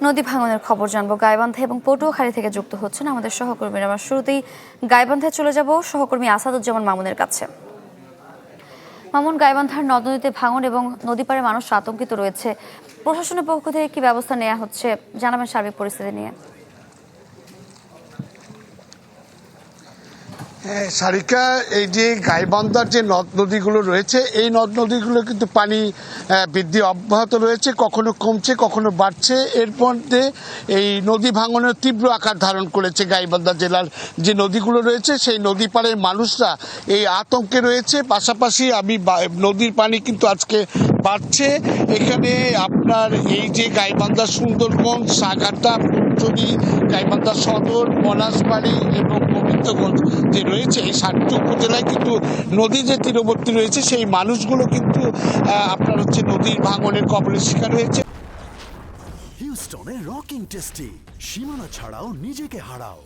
নদী ভাঙনের খবর জানবো গাইবান্ধা এবং পটুয়াখালী থেকে যুক্ত হচ্ছেন আমাদের সহকর্মীরা। আমরা শুরুতেই গাইবান্ধায় চলে যাব সহকর্মী আসাদুজ্জামান মামুনের কাছে। মামুন, গাইবান্ধার নদ নদীতে ভাঙন এবং নদী পাড়ে মানুষ আতঙ্কিত রয়েছে, প্রশাসনের পক্ষ থেকে কি ব্যবস্থা নেওয়া হচ্ছে জানাবেন সার্বিক পরিস্থিতি নিয়ে? সারিকা, এই যে গাইবান্ধার যে নদ নদীগুলো রয়েছে এই নদ নদীগুলো কিন্তু পানি বৃদ্ধি অব্যাহত রয়েছে, কখনো কমছে কখনো বাড়ছে। এর মধ্যে এই নদী ভাঙনের তীব্র আকার ধারণ করেছে গাইবান্ধা জেলার যে নদীগুলো রয়েছে সেই নদী পাড়ের মানুষরা এই আতঙ্কে রয়েছে। পাশাপাশি নদীর পানি কিন্তু আজকে বাড়ছে। এখানে আপনার এই যে গাইবান্ধা, সুন্দরগঞ্জ, সাগারটা, ফুলছড়ি, গাইবান্ধা সদর, পলাশবাড়ি এবং গোবিন্দগঞ্জ যে রয়েছে এই 7টি উপজেলায় কিন্তু নদী যে তীরবর্তী রয়েছে সেই মানুষগুলো কিন্তু আপনার নদীর ভাঙনের কবলের শিকার হয়েছে। হিউস্টনে রকিং টেস্টি, সীমানা ছাড়াও নিজেকে হারাও।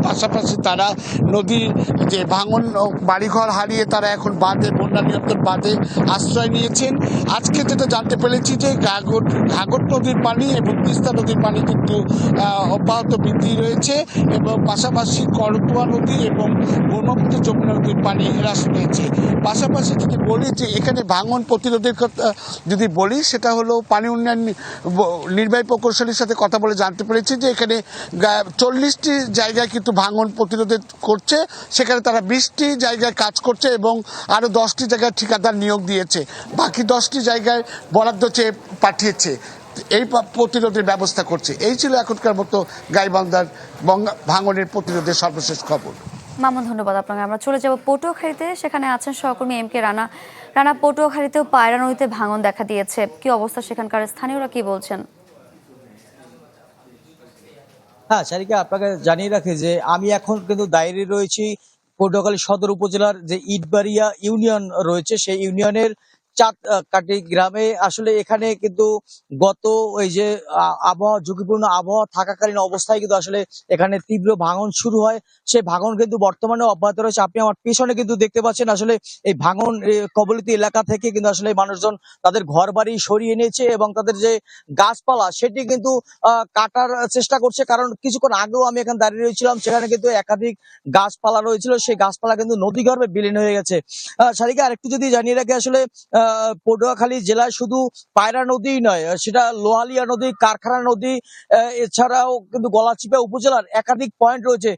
পাশাপাশি তারা নদীর যে ভাঙন, বাড়িঘর হারিয়ে তারা এখন বাঁধে, বন্যা নিয়ন্ত্রণ বাঁধে আশ্রয় নিয়েছেন। আজকে যেটা জানতে পেরেছি যে ঘাঘট নদীর পানি এবং তিস্তা নদীর পানি কিন্তু অব্যাহত বৃদ্ধি রয়েছে এবং পাশাপাশি করতোয়া নদী এবং ব্রহ্মপুত্র যমুনা নদীর পানি হ্রাস পেয়েছে। পাশাপাশি যদি বলি যে এখানে ভাঙন প্রতিরোধের কথা যদি বলি, সেটা হলো পানি উন্নয়ন নির্বাহী প্রকৌশলীর সাথে কথা বলে জানতে পেরেছি যে এখানে 40টি জায়গায় কিন্তু ভাঙন প্রতিরোধে করছে, সেখানে তারা 20টি জায়গায় কাজ করছে এবং আরো 10টি জায়গায় ঠিকাদার নিয়োগ দিয়েছে, বাকি 10টি জায়গায় বরাদ্দ চেয়ে পাঠিয়েছে, এই প্রতিরোধের ব্যবস্থা করছে। এই ছিল এখনকার মতো গাইবান্ধার ভাঙনের প্রতিরোধের সর্বশেষ খবর। মামুন, ধন্যবাদ আপনাকে। আমরা চলে যাব পটুয়াখালীতে, সেখানে আছেন সহকর্মী এম কে রানা। রানা, পটুয়াখালীতেও পায়রা নদীতে ভাঙন দেখা দিয়েছে, কি অবস্থা সেখানকার স্থানীয়রা কি বলছেন? হ্যাঁ সারিকা, আপনাকে জানিয়ে রাখি যে আমি এখন কিন্তু দাঁড়িয়ে রয়েছি পটুয়াখালী সদর উপজেলার যে ইটবাড়িয়া ইউনিয়ন রয়েছে সেই ইউনিয়নের চাঁদকাটি গ্রামে। আসলে এখানে কিন্তু গত ওই যে আবহাওয়া, ঝুঁকিপূর্ণ আবহাওয়া থাকাকালীন অবস্থায় কিন্তু আসলে এখানে তীব্র ভাঙন শুরু হয়। সেই ভাঙন কিন্তু বর্তমানে অব্যাহত রয়েছে। আপনি আমার পেছনে কিন্তু দেখতে পাচ্ছেন আসলে এই ভাঙন কবলিত এলাকা থেকে কিন্তু আসলে মানুষজন তাদের ঘর বাড়ি সরিয়ে নিয়েছে এবং তাদের যে গাছপালা সেটি কিন্তু কাটার চেষ্টা করছে। কারণ কিছুক্ষণ আগেও আমি এখানে দাঁড়িয়ে রয়েছিলাম, সেখানে কিন্তু একাধিক গাছপালা রয়েছিল, সেই গাছপালা কিন্তু নদীগর্ভে বিলীন হয়ে গেছে। সারিকা, আরেকটু যদি জানিয়ে রাখি, আসলে পটুয়াখালী জেলায় শুধু পায়রা নদী নয়, সেটা লোহালিয়া নদী, কারখানা নদী, এছাড়াও কিন্তু গলাচিপা উপজেলার একাধিক পয়েন্ট রয়েছে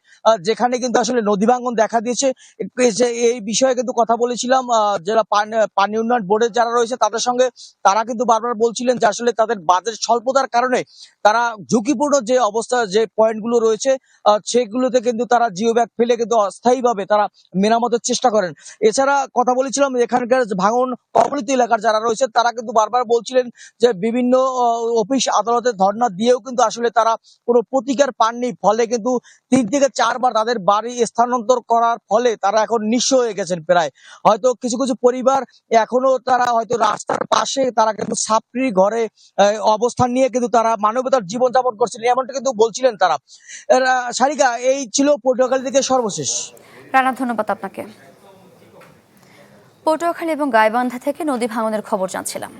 যেখানে কিন্তু আসলে নদী ভাঙন দেখা দিয়েছে। এই বিষয়ে কিন্তু কথা বলেছিলাম জেলা পানি উন্নয়ন বোর্ডের যারা রয়েছে তাদের সঙ্গে। তারা কিন্তু বারবার বলছিলেন যে আসলে তাদের বাজেট স্বল্পতার কারণে তারা ঝুঁকিপূর্ণ যে অবস্থা, যে পয়েন্টগুলো রয়েছে সেগুলোতে কিন্তু তারা জিও ব্যাগ ফেলে কিন্তু অস্থায়ীভাবে তারা মেরামতের চেষ্টা করেন। এছাড়া কথা বলেছিলাম এখানকার ভাঙন কবলিত এলাকার যারা রয়েছে তারা কিন্তু বারবার বলছিলেন যে বিভিন্ন অফিস আদালতে ধর্ণা দিয়েও কিন্তু আসলে তারা কোনো প্রতিকার পাননি। ফলে কিন্তু 3 থেকে 4 বার তাদের বাড়ি স্থানান্তর করার ফলে তারা এখন নিঃস্ব হয়ে গেছেন। প্রায় হয়তো কিছু কিছু পরিবার এখনো তারা হয়তো রাস্তার পাশে তারা কিন্তু ছাপড়ি ঘরে অবস্থান নিয়ে কিন্তু তারা মানবতার জীবনযাপন করছিলেন, এমনটা কিন্তু বলছিলেন তারা। সারিকা, এই ছিল পটুয়াখালী থেকে সর্বশেষ। রানা, ধন্যবাদ আপনাকে। পটুয়াখালী এবং গাইবান্ধা থেকে নদী ভাঙনের খবর জানছিলাম।